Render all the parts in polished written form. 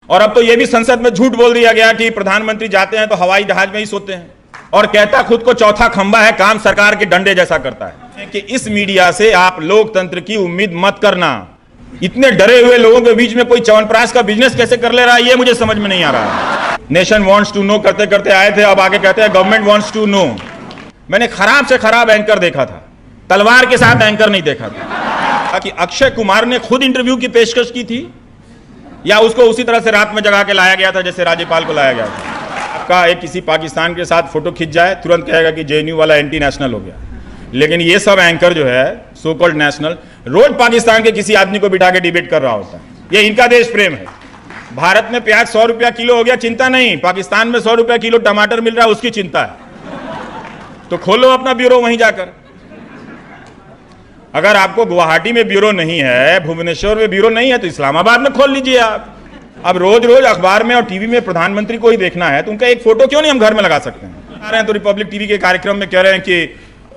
और अब तो यह भी संसद में झूठ बोल दिया गया कि प्रधानमंत्री जाते हैं तो हवाई जहाज में ही सोते हैं, और कहता खुद को चौथा खंबा है, काम सरकार के डंडे जैसा करता है। कि इस मीडिया से आप लोकतंत्र की उम्मीद मत करना। इतने डरे हुए लोगों के बीच में कोई च्यवनप्राश का बिजनेस कैसे कर ले रहा है, ये मुझे समझ में नहीं आ रहा है। नेशन वांट्स टू नो करते करते आए थे, अब आगे कहते हैं गवर्नमेंट वांट्स टू नो। मैंने खराब से खराब एंकर देखा था, तलवार के साथ एंकर नहीं देखा था। कि अक्षय कुमार ने खुद इंटरव्यू की पेशकश की थी या उसको उसी तरह से रात में जगा के लाया गया था जैसे राज्यपाल को लाया गया था। आपका एक किसी पाकिस्तान के साथ फोटो खिंच जाए, तुरंत कहेगा कि जेएनयू वाला एंटी नेशनल हो गया। लेकिन ये सब एंकर जो है सो कॉल्ड नेशनल, रोज पाकिस्तान के किसी आदमी को बिठा के डिबेट कर रहा होता है। ये इनका देश प्रेम है। भारत में प्याज 100 रुपया किलो हो गया, चिंता नहीं। पाकिस्तान में 100 रुपया किलो टमाटर मिल रहा है, उसकी चिंता है। तो खोलो अपना ब्यूरो वहीं जाकर। अगर आपको गुवाहाटी में ब्यूरो नहीं है, भुवनेश्वर में ब्यूरो नहीं है, तो इस्लामाबाद में खोल लीजिए आप। अब रोज रोज अखबार में और टीवी में प्रधानमंत्री को ही देखना है तो उनका एक फोटो क्यों नहीं हम घर में लगा सकते हैं। आ रहे हैं तो रिपब्लिक टीवी के कार्यक्रम में कह रहे हैं कि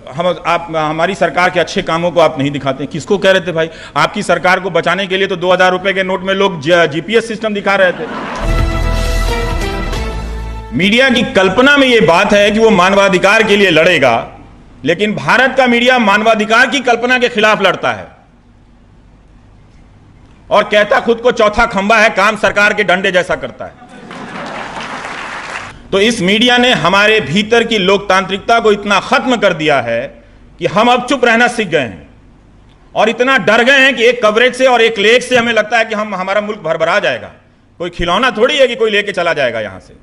हमारी सरकार के अच्छे कामों को आप नहीं दिखाते। किसको कह रहे थे भाई? आपकी सरकार को बचाने के लिए तो 2000 रुपए के नोट में लोग जीपीएस सिस्टम दिखा रहे थे। मीडिया की कल्पना में यह बात है कि वो मानवाधिकार के लिए लड़ेगा, लेकिन भारत का मीडिया मानवाधिकार की कल्पना के खिलाफ लड़ता है और कहता खुद को चौथा खंबा है, काम सरकार के डंडे जैसा करता है। तो इस मीडिया ने हमारे भीतर की लोकतांत्रिकता को इतना खत्म कर दिया है कि हम अब चुप रहना सीख गए हैं और इतना डर गए हैं कि एक कवरेज से और एक लेख से हमें लगता है कि हमारा मुल्क भरभरा जाएगा। कोई खिलौना थोड़ी है कि कोई लेके चला जाएगा यहां से।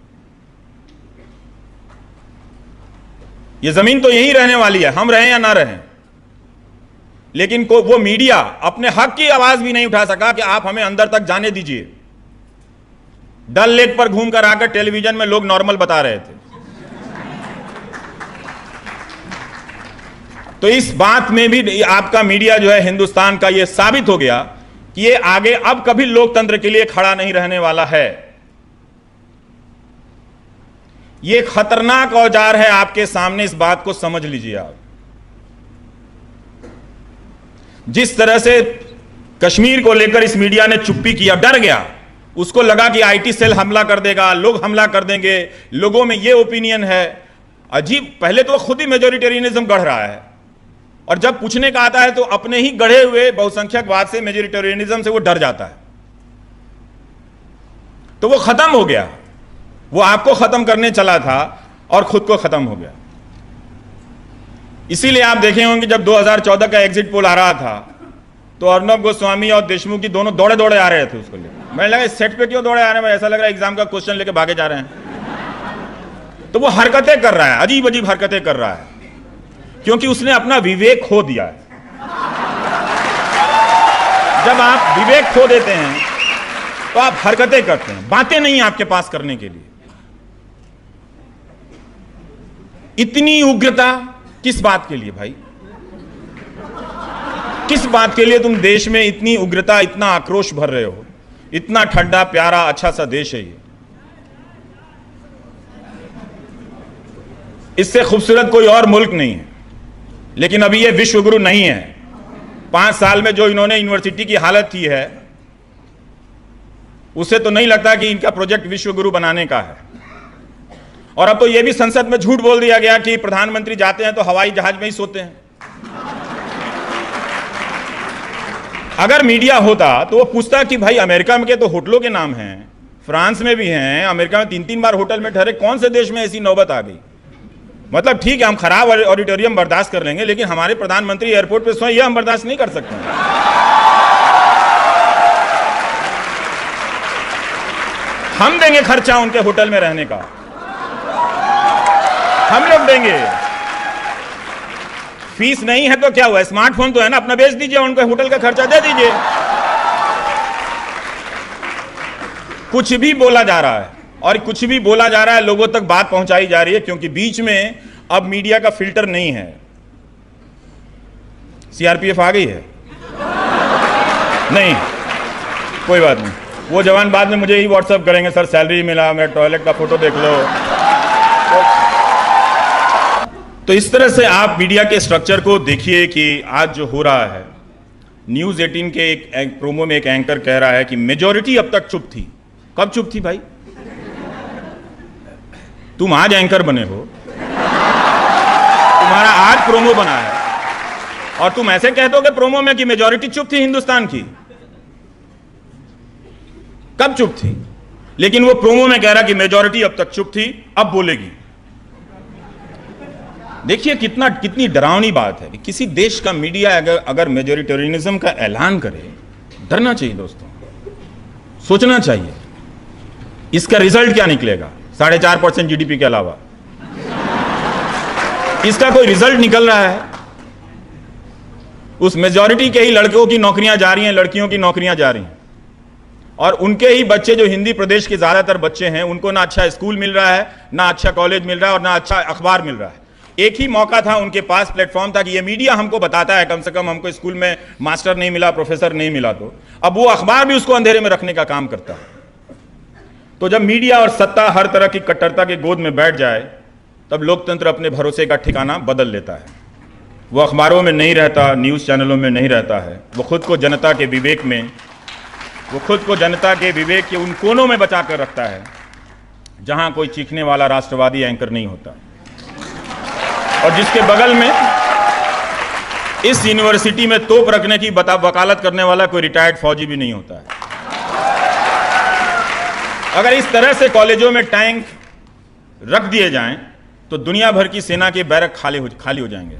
ये जमीन तो यहीं रहने वाली है, हम रहें या ना रहें। लेकिन वो मीडिया अपने हक की आवाज भी नहीं उठा सका कि आप हमें अंदर तक जाने दीजिए। डल लेक पर घूमकर आकर टेलीविजन में लोग नॉर्मल बता रहे थे। तो इस बात में भी आपका मीडिया जो है हिंदुस्तान का, यह साबित हो गया कि ये आगे अब कभी लोकतंत्र के लिए खड़ा नहीं रहने वाला है। ये खतरनाक औजार है आपके सामने, इस बात को समझ लीजिए आप। जिस तरह से कश्मीर को लेकर इस मीडिया ने चुप्पी किया, डर गया, उसको लगा कि आईटी सेल हमला कर देगा, लोग हमला कर देंगे, लोगों में ये ओपिनियन है। अजीब, पहले तो खुद ही मेजोरिटेरियनिज्म गढ़ रहा है और जब पूछने का आता है तो अपने ही गढ़े हुए बहुसंख्यकवाद से, मेजोरिटेरियनिज्म से वो डर जाता है। तो वो खत्म हो गया। वो आपको खत्म करने चला था और खुद को खत्म हो गया। इसीलिए आप देखे होंगे जब 2014 का एग्जिट पोल आ रहा था तो अर्नब गोस्वामी और देशमुख की दोनों दौड़े दौड़े आ रहे थे उसको लेकर। मैंने लगा इस सेट पे क्यों दौड़े आ रहे हैं, ऐसा लग रहा है एग्जाम का क्वेश्चन लेके भागे जा रहे हैं। तो वो हरकतें कर रहा है, अजीब अजीब हरकतें कर रहा है, क्योंकि उसने अपना विवेक खो दिया है। जब आप विवेक खो देते हैं तो आप हरकतें करते हैं, बातें नहीं आपके पास करने के लिए। इतनी उग्रता किस बात के लिए भाई? किस बात के लिए तुम देश में इतनी उग्रता, इतना आक्रोश भर रहे हो? इतना ठंडा प्यारा अच्छा सा देश है ये। इससे खूबसूरत कोई और मुल्क नहीं है। लेकिन अभी ये विश्व गुरु नहीं है। 5 साल में जो इन्होंने यूनिवर्सिटी की हालत की है, उससे तो नहीं लगता कि इनका प्रोजेक्ट विश्व गुरु बनाने का है। और अब तो यह भी संसद में झूठ बोल दिया गया कि प्रधानमंत्री जाते हैं तो हवाई जहाज में ही सोते हैं। अगर मीडिया होता तो वो पूछता कि भाई अमेरिका में के तो होटलों के नाम हैं, फ्रांस में भी हैं, अमेरिका में 3-3 बार होटल में ठहरे, कौन से देश में ऐसी नौबत आ गई? मतलब ठीक है, हम खराब ऑडिटोरियम बर्दाश्त कर लेंगे, लेकिन हमारे प्रधानमंत्री एयरपोर्ट पे सोए, यह हम बर्दाश्त नहीं कर सकते। हम देंगे खर्चा उनके होटल में रहने का, हम लोग देंगे। फीस नहीं है तो क्या हुआ, स्मार्टफोन तो है ना, अपना बेच दीजिए, उनके होटल का खर्चा दे दीजिए। कुछ भी बोला जा रहा है और कुछ भी बोला जा रहा है, लोगों तक बात पहुंचाई जा रही है, क्योंकि बीच में अब मीडिया का फिल्टर नहीं है। सीआरपीएफ आ गई है? नहीं, कोई बात नहीं, वो जवान बाद में मुझे ही व्हाट्सएप करेंगे, सर सैलरी मिला, मेरा टॉयलेट का फोटो देख लो। तो इस तरह से आप मीडिया के स्ट्रक्चर को देखिए कि आज जो हो रहा है, न्यूज़ 18 के एक प्रोमो में एक एंकर कह रहा है कि मेजॉरिटी अब तक चुप थी, कब चुप थी भाई? तुम आज एंकर बने हो, तुम्हारा आज प्रोमो बना है, और तुम ऐसे कहते हो कि प्रोमो में कि मेजॉरिटी चुप थी हिंदुस्तान की। कब चुप थी? लेकिन वो प्रोमो में कह रहा कि मेजॉरिटी अब तक चुप थी, अब बोलेगी। देखिए कितनी डरावनी बात है कि किसी देश का मीडिया अगर मेजॉरिटेरियनिज्म का ऐलान करे, डरना चाहिए दोस्तों, सोचना चाहिए इसका रिजल्ट क्या निकलेगा। 4.5% जीडीपी के अलावा इसका कोई रिजल्ट निकल रहा है? उस मेजॉरिटी के ही लड़कों की नौकरियां जा रही हैं, लड़कियों की नौकरियां जा रही हैं, और उनके ही बच्चे जो हिंदी प्रदेश के ज्यादातर बच्चे हैं, उनको ना अच्छा स्कूल मिल रहा है, ना अच्छा कॉलेज मिल रहा है, और ना अच्छा अखबार मिल रहा है। एक ही मौका था उनके पास, प्लेटफॉर्म था कि ये मीडिया हमको बताता है, कम से कम हमको स्कूल में मास्टर नहीं मिला, प्रोफेसर नहीं मिला, तो अब वो अखबार भी उसको अंधेरे में रखने का काम करता है। तो जब मीडिया और सत्ता हर तरह की कट्टरता के गोद में बैठ जाए, तब लोकतंत्र अपने भरोसे का ठिकाना बदल लेता है। वो अखबारों में नहीं रहता, न्यूज़ चैनलों में नहीं रहता है, वो खुद को जनता के विवेक के उन कोनों में बचा कर रखता है जहां कोई चीखने वाला राष्ट्रवादी एंकर नहीं होता, और जिसके बगल में इस यूनिवर्सिटी में तोप रखने की वकालत करने वाला कोई रिटायर्ड फौजी भी नहीं होता है। अगर इस तरह से कॉलेजों में टैंक रख दिए जाएं तो दुनिया भर की सेना के बैरक खाली हो जाएंगे।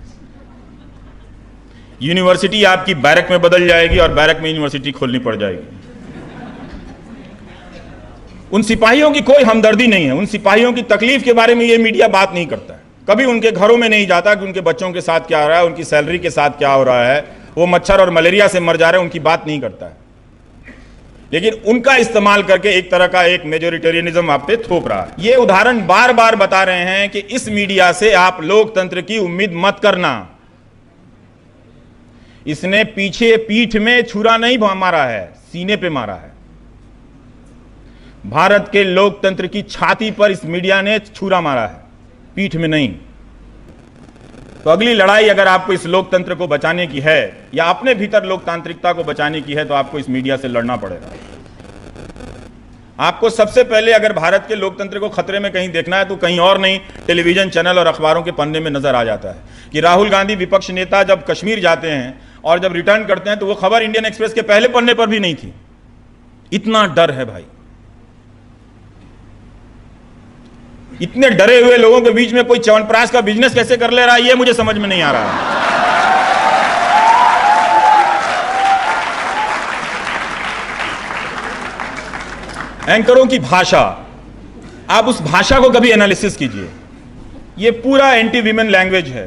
यूनिवर्सिटी आपकी बैरक में बदल जाएगी और बैरक में यूनिवर्सिटी खोलनी पड़ जाएगी। उन सिपाहियों की कोई हमदर्दी नहीं है, उन सिपाहियों की तकलीफ के बारे में ये मीडिया बात नहीं करता है। कभी उनके घरों में नहीं जाता कि उनके बच्चों के साथ क्या हो रहा है, उनकी सैलरी के साथ क्या हो रहा है, वो मच्छर और मलेरिया से मर जा रहे हैं, उनकी बात नहीं करता है। लेकिन उनका इस्तेमाल करके एक तरह का एक मेजॉरिटेरियनिज्म आप पे थोप रहा है। ये उदाहरण बार बार बता रहे हैं कि इस मीडिया से आप लोकतंत्र की उम्मीद मत करना। इसने पीछे पीठ में छुरा नहीं मारा है, सीने पे मारा है। भारत के लोकतंत्र की छाती पर इस मीडिया ने छुरा मारा है, पीठ में नहीं। तो अगली लड़ाई अगर आपको इस लोकतंत्र को बचाने की है या अपने भीतर लोकतांत्रिकता को बचाने की है, तो आपको इस मीडिया से लड़ना पड़ेगा। आपको सबसे पहले अगर भारत के लोकतंत्र को खतरे में कहीं देखना है तो कहीं और नहीं, टेलीविजन चैनल और अखबारों के पन्ने में नजर आ जाता है कि राहुल गांधी विपक्ष नेता जब कश्मीर जाते हैं और जब रिटर्न करते हैं तो वो खबर इंडियन एक्सप्रेस के पहले पन्ने पर भी नहीं थी। इतना डर है भाई। इतने डरे हुए लोगों के बीच में कोई च्यवनप्राश का बिजनेस कैसे कर ले रहा है, ये मुझे समझ में नहीं आ रहा है। एंकरों की भाषा, आप उस भाषा को कभी एनालिसिस कीजिए। ये पूरा एंटी वीमेन लैंग्वेज है,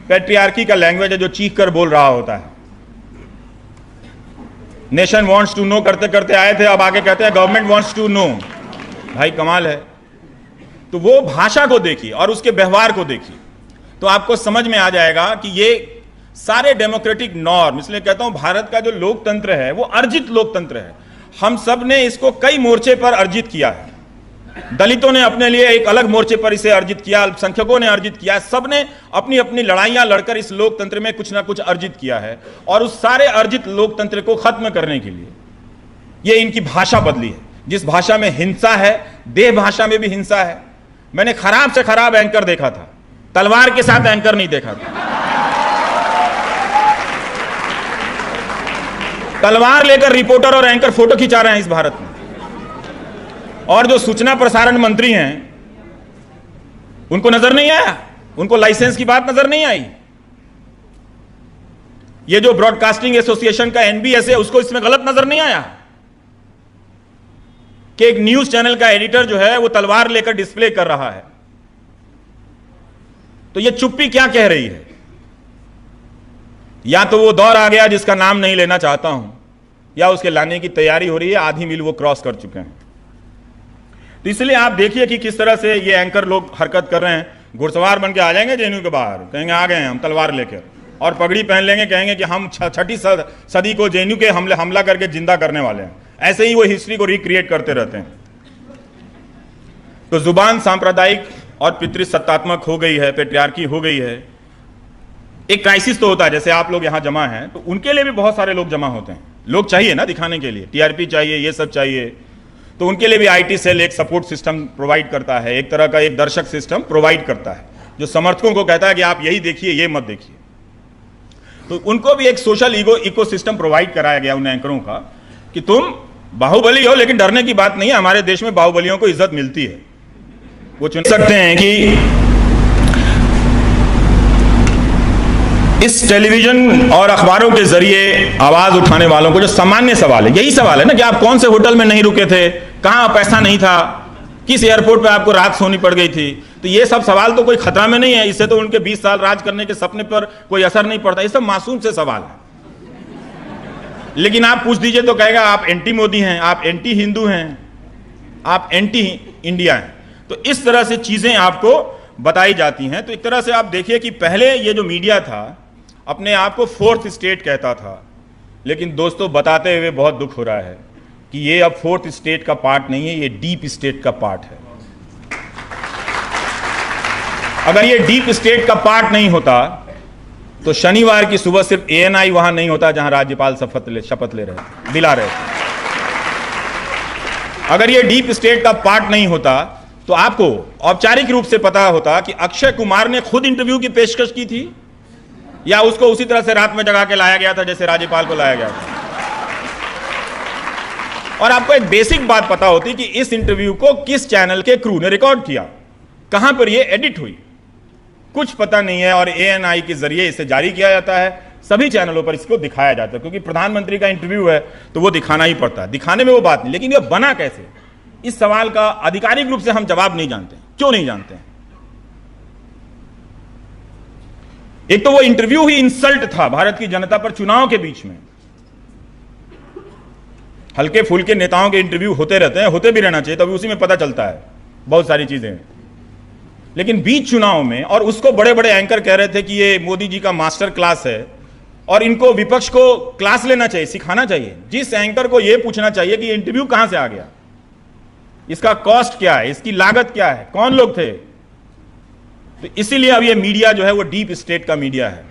पैट्रियार्की का लैंग्वेज है जो चीख कर बोल रहा होता है। नेशन वांट्स टू नो करते करते आए थे, अब आगे कहते हैं गवर्नमेंट वांट्स टू नो। भाई कमाल है। तो वो भाषा को देखिए और उसके व्यवहार को देखिए, तो आपको समझ में आ जाएगा कि ये सारे डेमोक्रेटिक नॉर्म, इसलिए कहता हूं भारत का जो लोकतंत्र है वो अर्जित लोकतंत्र है। हम सब ने इसको कई मोर्चे पर अर्जित किया है। दलितों ने अपने लिए एक अलग मोर्चे पर इसे अर्जित किया, अल्पसंख्यकों ने अर्जित किया, सब ने अपनी अपनी लड़ाइयां लड़कर इस लोकतंत्र में कुछ ना कुछ अर्जित किया है। और उस सारे अर्जित लोकतंत्र को खत्म करने के लिए ये इनकी भाषा बदली है। जिस भाषा में हिंसा है, देह भाषा में भी हिंसा है। मैंने खराब से खराब एंकर देखा था, तलवार के साथ एंकर नहीं देखा था। तलवार लेकर रिपोर्टर और एंकर फोटो खिंचा रहे हैं इस भारत में। और जो सूचना प्रसारण मंत्री हैं उनको नजर नहीं आया, उनको लाइसेंस की बात नजर नहीं आई। ये जो ब्रॉडकास्टिंग एसोसिएशन का एनबीएस है उसको इसमें गलत नजर नहीं आया कि एक न्यूज चैनल का एडिटर जो है वो तलवार लेकर डिस्प्ले कर रहा है। तो ये चुप्पी क्या कह रही है? या तो वो दौर आ गया जिसका नाम नहीं लेना चाहता हूं, या उसके लाने की तैयारी हो रही है, आधी मील वो क्रॉस कर चुके हैं। तो इसलिए आप देखिए कि किस तरह से ये एंकर लोग हरकत कर रहे हैं। घुड़सवार बन के आ जाएंगे जेएनयू के बाहर, कहेंगे आ गए हैं हम तलवार लेकर, और पगड़ी पहन लेंगे, कहेंगे कि हम छठी सदी को जेएनयू के हमला करके जिंदा करने वाले हैं। ऐसे ही वो हिस्ट्री को रिक्रिएट करते रहते हैं। तो जुबान सांप्रदायिक और पितृसत्तात्मक हो गई है, पेट्रियार्की हो गई है। एक क्राइसिस तो होता है, जैसे आप लोग यहां जमा हैं तो उनके लिए भी बहुत सारे लोग जमा होते हैं। लोग चाहिए ना दिखाने के लिए, टीआरपी चाहिए, ये सब चाहिए। तो उनके लिए भी आईटी सेल एक सपोर्ट सिस्टम प्रोवाइड करता है, एक तरह का एक दर्शक सिस्टम प्रोवाइड करता है जो समर्थकों को कहता है कि आप यही देखिए, ये मत देखिए। तो उनको भी एक सोशल इकोसिस्टम प्रोवाइड कराया गया उन एंकरों का कि तुम बाहुबली हो, लेकिन डरने की बात नहीं है, हमारे देश में बाहुबलियों को इज्जत मिलती है। वो चुन सकते हैं कि इस टेलीविजन और अखबारों के जरिए आवाज उठाने वालों को जो सामान्य सवाल है, यही सवाल है ना कि आप कौन से होटल में नहीं रुके थे, कहां पैसा नहीं था, किस एयरपोर्ट पे आपको रात सोनी पड़ गई थी। तो ये सब सवाल तो कोई खतरा में नहीं है, इससे तो उनके 20 साल राज करने के सपने पर कोई असर नहीं पड़ता। ये सब मासूम से सवाल है। लेकिन आप पूछ दीजिए तो कहेगा आप एंटी मोदी हैं, आप एंटी हिंदू हैं, आप एंटी इंडिया हैं। तो इस तरह से चीजें आपको बताई जाती हैं। तो एक तरह से आप देखिए कि पहले ये जो मीडिया था अपने आप को फोर्थ स्टेट कहता था, लेकिन दोस्तों बताते हुए बहुत दुख हो रहा है कि ये अब फोर्थ स्टेट का पार्ट नहीं है, ये डीप स्टेट का पार्ट है। अगर ये डीप स्टेट का पार्ट नहीं होता तो शनिवार की सुबह सिर्फ एएनआई वहां नहीं होता जहां राज्यपाल शपथ दिला रहे थे। अगर ये डीप स्टेट का पार्ट नहीं होता तो आपको औपचारिक रूप से पता होता कि अक्षय कुमार ने खुद इंटरव्यू की पेशकश की थी या उसको उसी तरह से रात में जगा के लाया गया था जैसे राज्यपाल को लाया गया था। और आपको एक बेसिक बात पता होती कि इस इंटरव्यू को किस चैनल के क्रू ने रिकॉर्ड किया, कहां पर यह एडिट हुई, कुछ पता नहीं है। और एएनआई के जरिए इसे जारी किया जाता है, सभी चैनलों पर इसको दिखाया जाता है, क्योंकि प्रधानमंत्री का इंटरव्यू है तो वो दिखाना ही पड़ता है। दिखाने में वो बात नहीं, लेकिन यह बना कैसे, इस सवाल का आधिकारिक रूप से हम जवाब नहीं जानते। क्यों नहीं जानते? एक तो वो इंटरव्यू ही इंसल्ट था भारत की जनता पर चुनाव के बीच में। हल्के फुल्के नेताओं के इंटरव्यू होते रहते हैं, होते भी रहना चाहिए, तभी उसी में पता चलता है बहुत सारी चीजें। लेकिन बीच चुनाव में, और उसको बड़े बड़े एंकर कह रहे थे कि ये मोदी जी का मास्टर क्लास है और इनको विपक्ष को क्लास लेना चाहिए, सिखाना चाहिए। जिस एंकर को यह पूछना चाहिए कि इंटरव्यू कहां से आ गया, इसका कॉस्ट क्या है, इसकी लागत क्या है, कौन लोग थे। तो इसीलिए अब ये मीडिया जो है वो डीप स्टेट का मीडिया है।